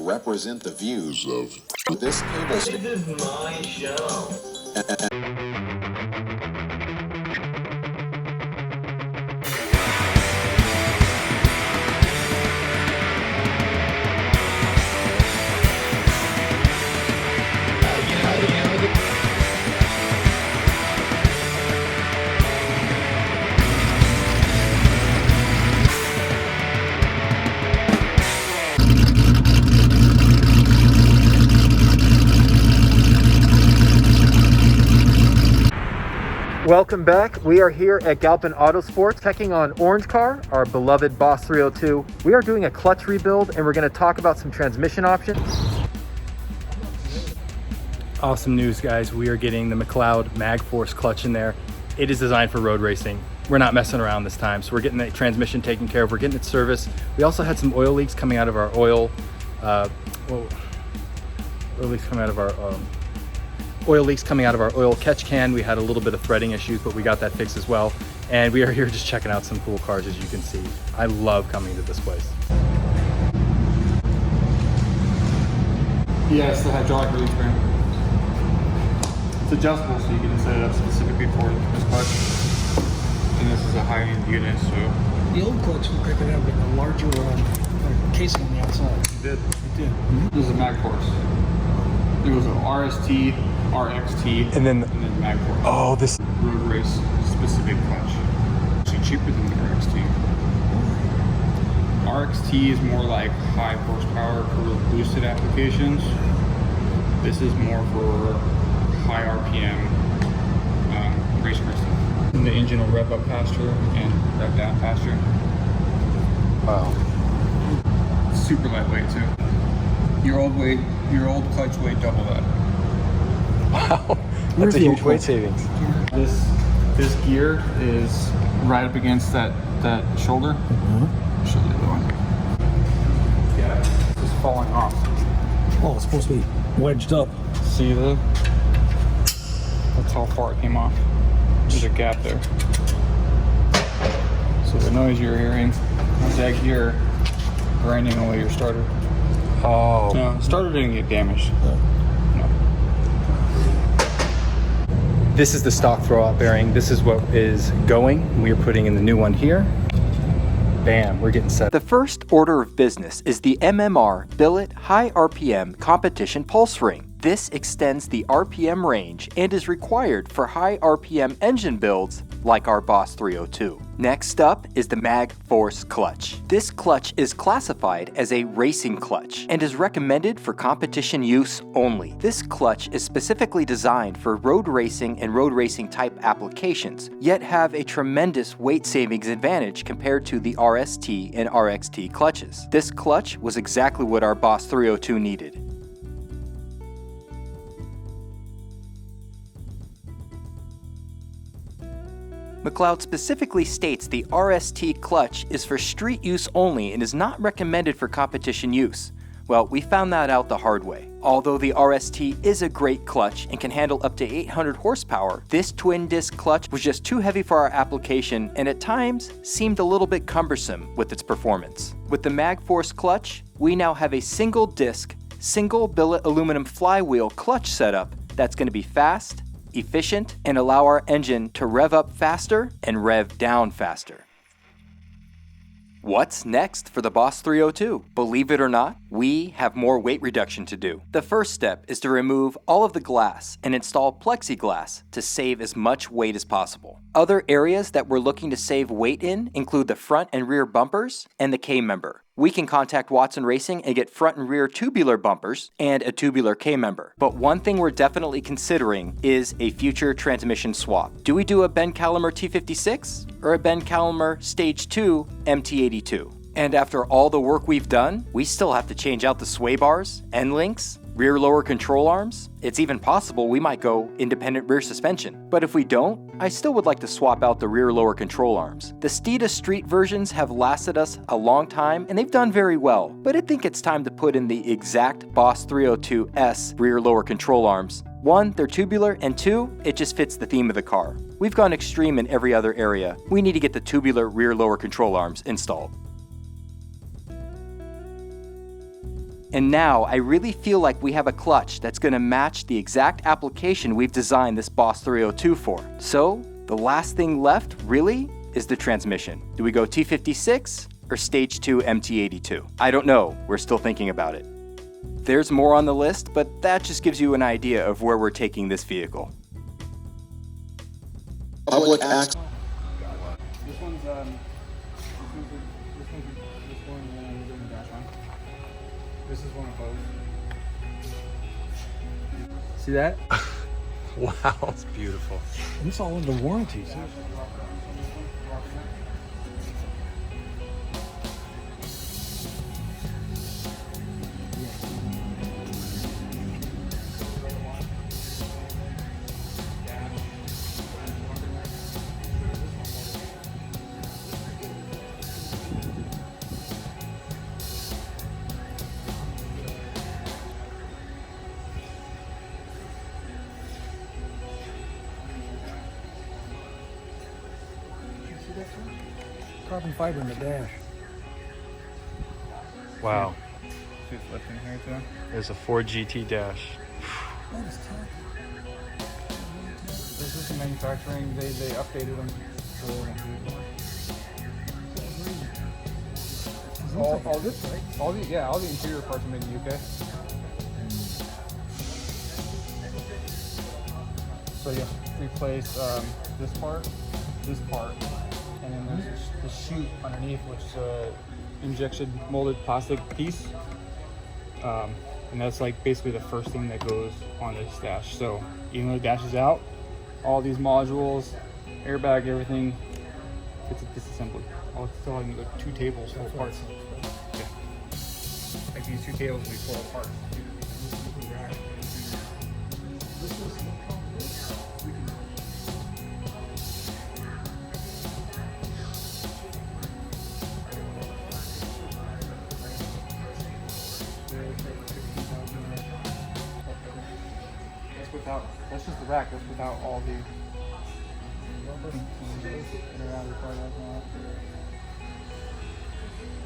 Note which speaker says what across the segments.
Speaker 1: represent the views of this cable station.
Speaker 2: This is my show.
Speaker 3: Welcome back. We are here at Galpin Autosports checking on Orange Car, our beloved Boss 302. We are doing a clutch rebuild and we're going to talk about some transmission options. Awesome news, guys. We are getting the McLeod MagForce clutch in there. It is designed for road racing. We're not messing around this time, so we're getting the transmission taken care of. We're getting it serviced. We also had some oil leaks coming out of our oil leaks coming out of our oil catch can. We had a little bit of threading issues, but we got that fixed as well. And we are here just checking out some cool cars, as you can see. I love coming to this place.
Speaker 4: Yes, the hydraulic release bearing. It's adjustable, so you can set it up specifically for this clutch. And this is a high-end unit, so.
Speaker 5: The old clutch looked like it had like a larger casing on the outside.
Speaker 4: It did. It did. Mm-hmm. This is a MagForce. There was an RST, RXT,
Speaker 3: and then
Speaker 4: MagForce.
Speaker 3: Oh, this
Speaker 4: road race specific clutch. Actually cheaper than the RXT. RXT is more like high horsepower for boosted applications. This is more for high RPM race car stuff. And the engine will rev up faster and rev down faster.
Speaker 3: wow.
Speaker 4: Super lightweight too. Your old clutch weighed double that.
Speaker 3: Wow, that's a huge weight savings.
Speaker 4: This gear is right up against that shoulder. Mm-hmm. Show you the other one. Yeah, it's just falling off.
Speaker 5: Oh, it's supposed to be wedged up.
Speaker 4: See that's how far it came off. There's a gap there. So the noise you're hearing is that gear grinding away your starter.
Speaker 3: Oh.
Speaker 4: No, starter didn't get damaged. No.
Speaker 3: This is the stock throwout bearing. This is what is going. We are putting in the new one here. Bam, we're getting set.
Speaker 6: The first order of business is the MMR Billet High RPM Competition Pulse Ring. This extends the RPM range and is required for high RPM engine builds like our Boss 302. Next up is the MagForce clutch. This clutch is classified as a racing clutch and is recommended for competition use only. This clutch is specifically designed for road racing and road racing type applications, yet have a tremendous weight savings advantage compared to the RST and RXT clutches. This clutch was exactly what our Boss 302 needed. McLeod specifically states the RST clutch is for street use only and is not recommended for competition use. Well, we found that out the hard way. Although the RST is a great clutch and can handle up to 800 horsepower, this twin disc clutch was just too heavy for our application and at times seemed a little bit cumbersome with its performance. With the MagForce clutch, we now have a single disc, single billet aluminum flywheel clutch setup that's going to be fast, efficient, and allow our engine to rev up faster and rev down faster. What's next for the Boss 302? Believe it or not, we have more weight reduction to do. The first step is to remove all of the glass and install plexiglass to save as much weight as possible. Other areas that we're looking to save weight in include the front and rear bumpers and the K-member. We can contact Watson Racing and get front and rear tubular bumpers and a tubular K-member. But one thing we're definitely considering is a future transmission swap. Do we do a Ben Calamer T56 or a Ben Calamer Stage 2 MT82? And after all the work we've done, we still have to change out the sway bars, end links, rear lower control arms. It's even possible we might go independent rear suspension. But if we don't, I still would like to swap out the rear lower control arms. The Steeda Street versions have lasted us a long time and they've done very well, but I think it's time to put in the exact Boss 302S rear lower control arms. One, they're tubular, and two, it just fits the theme of the car. We've gone extreme in every other area. We need to get the tubular rear lower control arms installed. And now I really feel like we have a clutch that's gonna match the exact application we've designed this Boss 302 for. So the last thing left, really, is the transmission. Do we go T56 or Stage 2 MT82? I don't know, we're still thinking about it. There's more on the list, but that just gives you an idea of where we're taking this vehicle.
Speaker 1: Public access.
Speaker 4: This one's this one in the dash line. This is one of both.
Speaker 3: See that?
Speaker 2: Wow, it's beautiful.
Speaker 5: And it's all under warranty. Too. Carbon fiber in the dash.
Speaker 3: Wow.
Speaker 4: See it's left in here too.
Speaker 3: There's a Ford GT dash.
Speaker 5: That is tacky.
Speaker 4: This is the manufacturing. They updated them. So all this, right? All the interior parts are made in the UK. So you replace this part, and then there's the chute underneath, which is a injection molded plastic piece. And that's like basically the first thing that goes on this dash. So even though the dash is out, all these modules, airbag, everything gets disassembled. I'll still have like 2 tables full of parts. Yeah. Like these 2 tables will be full of parts. That's just the rack. That's without all the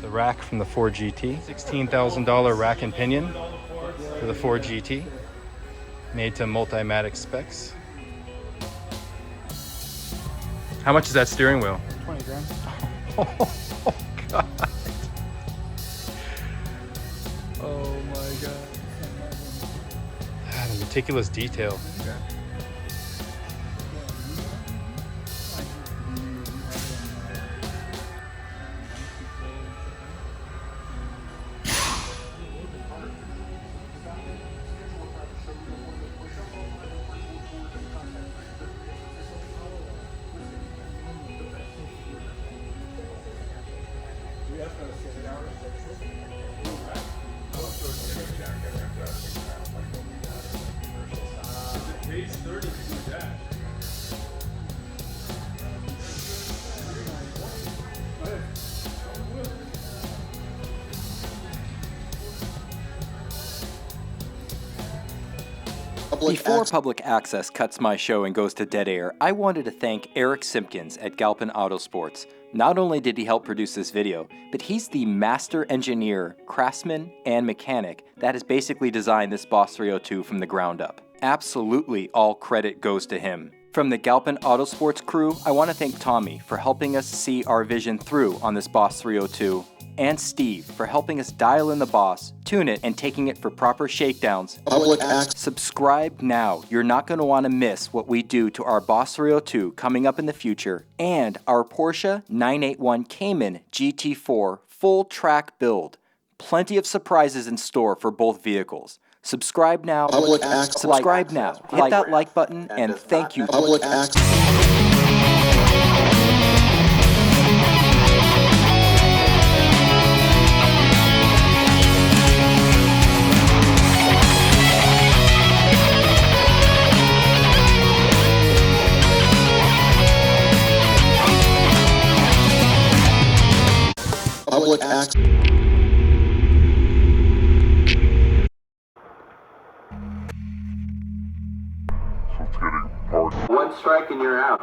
Speaker 3: The rack from the Ford GT. $16,000 rack and pinion for the Ford GT. Made to Multimatic specs. How much is that steering wheel?
Speaker 4: 20 grand.
Speaker 3: Oh God. Oh my God. Ah, the meticulous detail.
Speaker 6: Before public access cuts my show and goes to dead air, I wanted to thank Eric Simpkins at Galpin Autosports. Not only did he help produce this video, but he's the master engineer, craftsman, and mechanic that has basically designed this Boss 302 from the ground up. Absolutely all credit goes to him. From the Galpin Autosports crew, I want to thank Tommy for helping us see our vision through on this Boss 302, and Steve for helping us dial in the Boss, tune it, and taking it for proper shakedowns.
Speaker 1: Public access.
Speaker 6: Subscribe now. You're not going to want to miss what we do to our Boss 302 coming up in the future, and our Porsche 981 Cayman GT4 full track build. Plenty of surprises in store for both vehicles. Subscribe now.
Speaker 1: Public access.
Speaker 6: Subscribe now. Hit that like button, and thank you.
Speaker 1: Public access. Public access.
Speaker 7: One strike and you're out.